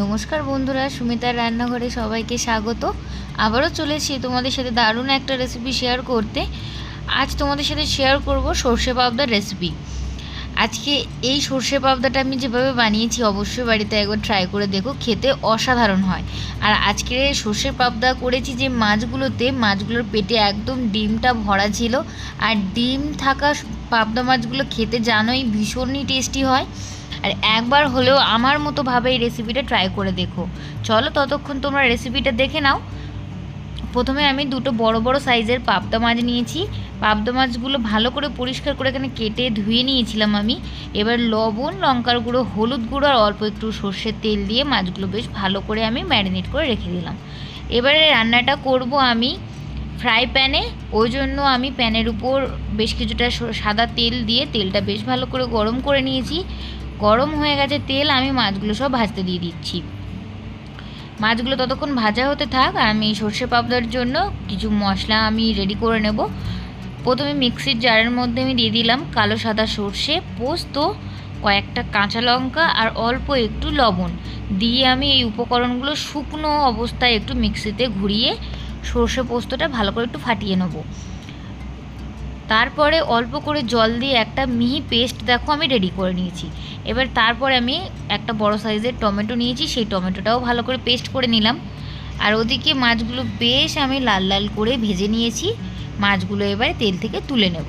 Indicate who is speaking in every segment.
Speaker 1: নমস্কার বন্ধুরা, সুমিতার রান্নাঘরে সবাইকে স্বাগত। আবারও চলে এসেছি তোমাদের সাথে দারুণ একটা রেসিপি শেয়ার করতে। আজ তোমাদের সাথে শেয়ার করব সর্ষে পাবদার রেসিপি। আজকে এই সর্ষে পাবদাটা আমি যেভাবে বানিয়েছি অবশ্যই বাড়িতে একবার ট্রাই করে দেখো, খেতে অসাধারণ হয়। আর আজকে সর্ষে পাবদা করেছি যে মাছগুলোর পেটে একদম ডিমটা ভরা ছিল। আর ডিম থাকা পাবদা মাছগুলো খেতে জানোই ভীষণই টেস্টি হয়। আর একবার হলেও আমার মতো ভাবে এই রেসিপিটা ট্রাই করে দেখো। চলো ততক্ষণ তোমরা রেসিপিটা দেখে নাও। প্রথমে আমি দুটো বড় বড় সাইজের পাবদা মাছ নিয়েছি। পাবদা মাছগুলো ভালো করে পরিষ্কার করে এখানে কেটে ধুয়ে নিয়েছিলাম আমি। এবার লবণ, লঙ্কার গুঁড়ো, হলুদ গুঁড়ো আর অল্প একটু সর্ষের তেল দিয়ে মাছগুলো বেশ ভালো করে আমি ম্যারিনেট করে রেখে দিলাম। এবারে রান্নাটা করব আমি ফ্রাই প্যানে। ওই জন্য আমি প্যানের উপর বেশ কিছুটা সাদা তেল দিয়ে তেলটা বেশ ভালো করে গরম করে নিয়েছি। গরম হয়ে গেছে তেল, আমি মাছগুলো সব ভাজতে দিয়ে দিচ্ছি। মাছগুলো ততক্ষণ ভাজা হতে থাক। আর আমি সর্ষে পাবদার জন্য কিছু মশলা আমি রেডি করে নেব। প্রথমে মিক্সির জারের মধ্যে আমি দিয়ে দিলাম কালো সাদা সর্ষে, পোস্ত, কয়েকটা কাঁচা লঙ্কা আর অল্প একটু লবণ দিয়ে আমি এই উপকরণগুলো শুকনো অবস্থায় একটু মিক্সিতে ঘুরিয়ে সর্ষে পোস্তটা ভালো করে একটু ফাটিয়ে নেব। তারপরে অল্প করে জল দিয়ে একটা মিহি পেস্ট দেখো আমি রেডি করে নিয়েছি। এবার তারপরে আমি একটা বড় সাইজের টমেটো নিয়েছি, সেই টমেটোটাও ভালো করে পেস্ট করে নিলাম। আর ওদিকে মাছগুলো বেশ আমি লাল লাল করে ভেজে নিয়েছি। মাছগুলো এবার তেল থেকে তুলে নেব।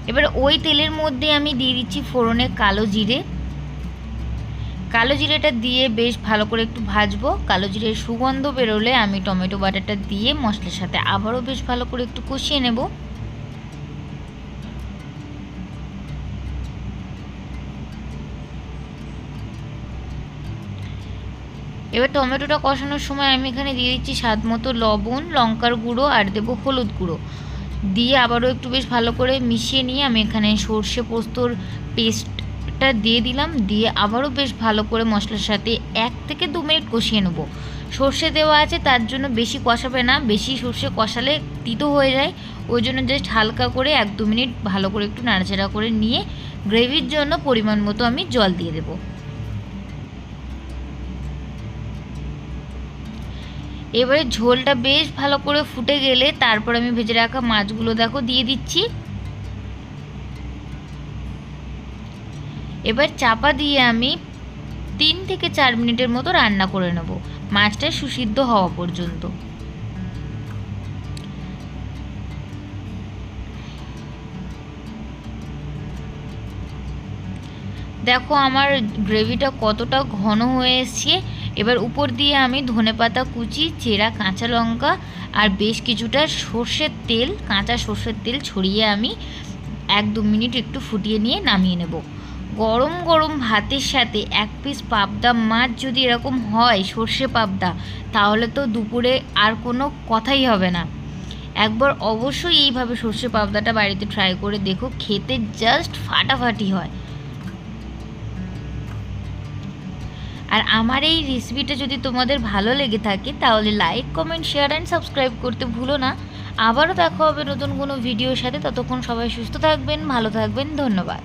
Speaker 1: এবার ওই তেলের মধ্যে আমি দিয়ে দিচ্ছি ফোড়নে কালো জিরে। কালো জিরেটা দিয়ে বেশ ভালো করে একটু ভাজবো। কালো জিরের সুগন্ধ বেরোলে আমি টমেটো বাটাটা দিয়ে মশলার সাথে আবারও বেশ ভালো করে একটু কষিয়ে নেব। এবার টমেটোটা কষানোর সময় আমি এখানে দিয়ে দিচ্ছি স্বাদ মতো লবণ, লঙ্কার গুঁড়ো আর দেবো হলুদ গুঁড়ো দিয়ে আবারও একটু বেশ ভালো করে মিশিয়ে নিয়ে আমি এখানে সর্ষে পোস্তর পেস্টটা দিয়ে দিলাম। দিয়ে আবারও বেশ ভালো করে মশলার সাথে 1 থেকে 2 মিনিট কষিয়ে নেব। সর্ষে দেওয়া আছে তার জন্য বেশি কষাবে না, বেশি সর্ষে কষালে তিতো হয়ে যায়। ওই জন্য জাস্ট হালকা করে 1-2 মিনিট ভালো করে একটু নাড়াচাড়া করে নিয়ে গ্রেভির জন্য পরিমাণ মতো আমি জল দিয়ে দেবো। এবারে ঝোলটা বেশ ভালো করে ফুটে গেলে তারপর আমি ভেজে রাখা মাছগুলো দেখো দিয়ে দিচ্ছি। এবার চাপা দিয়ে আমি 3 থেকে 4 মিনিটের মতো রান্না করে নেব, মাছটা সুসিদ্ধ হওয়া পর্যন্ত। দেখো আমার গ্রেভিটা কতটা ঘন হয়ে এসছে। এবার উপর দিয়ে আমি ধনেপাতা কুচি, চেরা কাঁচা লঙ্কা আর বেশ কিছুটা সর্ষের তেল, কাঁচা সর্ষের তেল ছড়িয়ে আমি 1-2 মিনিট একটু ফুটিয়ে নিয়ে নামিয়ে নেব। গরম গরম ভাতের সাথে 1 পিস পাবদা মাছ যদি এরকম হয় সর্ষে পাবদা, তাহলে তো দুপুরে আর কোনো কথাই হবে না। একবার অবশ্যই এইভাবে সর্ষে পাবদাটা বাড়িতে ট্রাই করে দেখো, খেতে জাস্ট ফাটাফাটি হয়। আর আমার এই রেসিপিটা যদি তোমাদের ভালো লেগে থাকে তাহলে like, comment, share and subscribe করতে ভুলো না। আবারও দেখা হবে নতুন কোনো ভিডিওর সাথে। ততক্ষণ সবাই সুস্থ থাকবেন, ভালো থাকবেন। ধন্যবাদ।